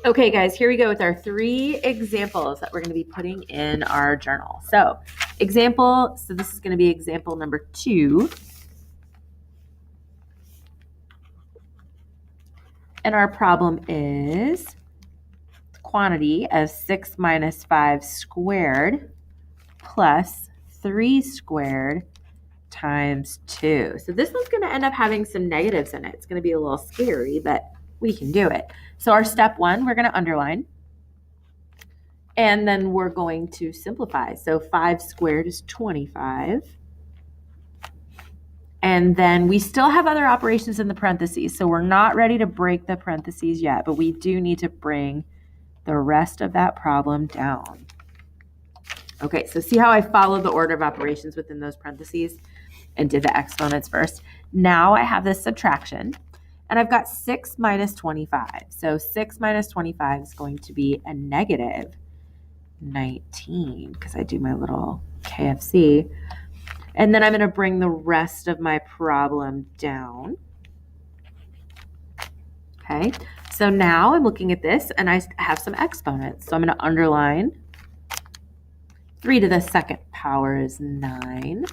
Okay, guys, here we go with our 3 examples that we're going to be putting in our journal. So this is going to be example number 2. And our problem is the quantity of 6 minus 5 squared plus 3 squared times 2. So this one's going to end up having some negatives in it. It's going to be a little scary, but we can do it. So our step 1, we're going to underline. And then we're going to simplify. So 5 squared is 25. And then we still have other operations in the parentheses. So we're not ready to break the parentheses yet, but we do need to bring the rest of that problem down. Okay, so see how I followed the order of operations within those parentheses and did the exponents first. Now I have this subtraction, and I've got 6 minus 25. So 6 minus 25 is going to be a negative 19 because I do my little KFC. And then I'm going to bring the rest of my problem down. Okay, so now I'm looking at this and I have some exponents. So I'm going to underline 3 to the second power is 9.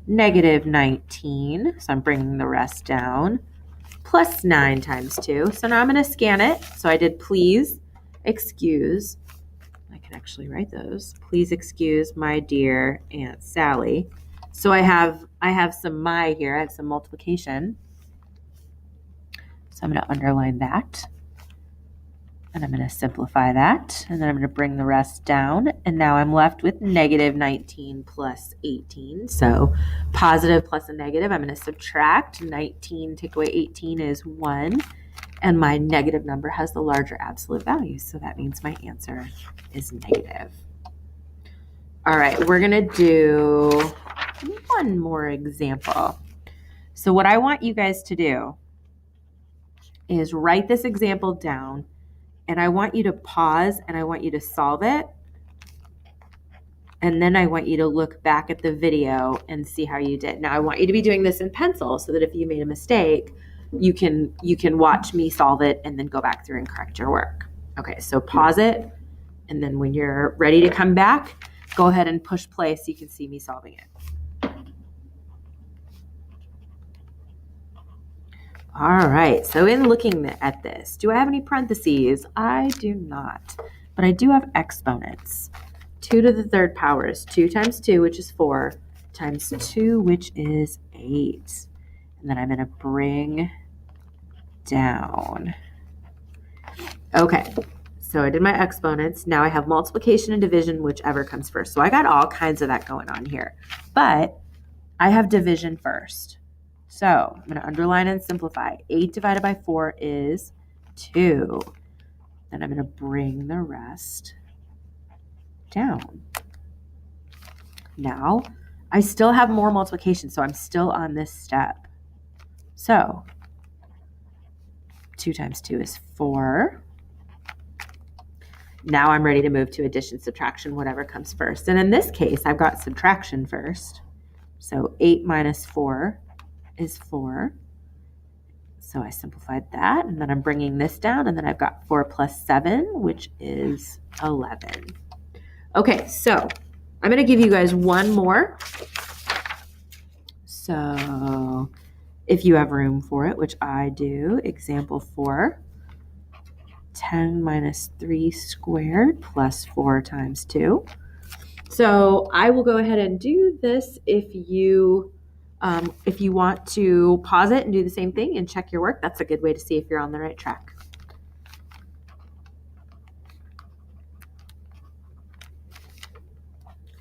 Negative 19, so I'm bringing the rest down, plus 9 times 2. So now I'm going to scan it. So I did please excuse, I can actually write those, please excuse my dear Aunt Sally. So I have some my here, I have some multiplication. So I'm going to underline that. And I'm going to simplify that. And then I'm going to bring the rest down. And now I'm left with negative 19 plus 18. So positive plus a negative. I'm going to subtract. 19 take away 18 is 1. And my negative number has the larger absolute value. So that means my answer is negative. All right, we're going to do one more example. So what I want you guys to do is write this example down. And I want you to pause and I want you to solve it. And then I want you to look back at the video and see how you did. Now I want you to be doing this in pencil so that if you made a mistake, you can watch me solve it and then go back through and correct your work. Okay, so pause it. And then when you're ready to come back, go ahead and push play so you can see me solving it. All right, so in looking at this, do I have any parentheses? I do not, but I do have exponents. 2 to the third power is 2 times 2, which is 4, times 2, which is 8. And then I'm going to bring down. Okay, so I did my exponents. Now I have multiplication and division, whichever comes first. So I got all kinds of that going on here, but I have division first. So I'm going to underline and simplify. 8 divided by 4 is 2. Then I'm going to bring the rest down. Now, I still have more multiplication, so I'm still on this step. So 2 times 2 is 4. Now I'm ready to move to addition, subtraction, whatever comes first. And in this case, I've got subtraction first. So 8 minus 4 is 4. So I simplified that, and then I'm bringing this down, and then I've got 4 plus 7, which is 11. Okay, so I'm going to give you guys one more. So if you have room for it, which I do, example 4, 10 minus 3 squared plus 4 times 2. So I will go ahead and do this if you want to pause it and do the same thing and check your work. That's a good way to see if you're on the right track.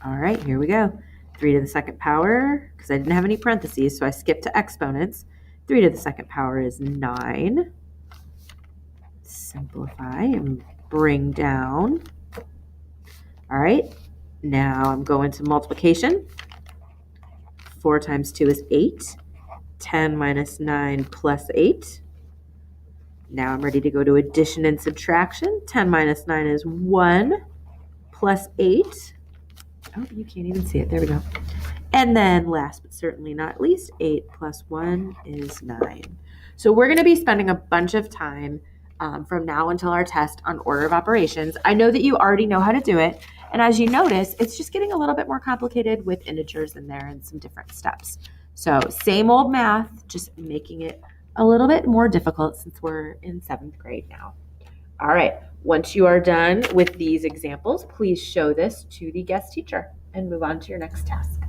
All right, here we go. 3 to the second power, because I didn't have any parentheses, so I skipped to exponents. 3 to the second power is 9. Simplify and bring down. All right, now I'm going to multiplication. 4 times 2 is 8. 10 minus 9 plus 8. Now I'm ready to go to addition and subtraction. 10 minus 9 is 1 plus 8. Oh, you can't even see it. There we go. And then last but certainly not least, 8 plus 1 is 9. So we're going to be spending a bunch of time from now until our test on order of operations. I know that you already know how to do it. And as you notice, it's just getting a little bit more complicated with integers in there and some different steps. So same old math, just making it a little bit more difficult since we're in 7th grade now. All right, once you are done with these examples, please show this to the guest teacher and move on to your next task.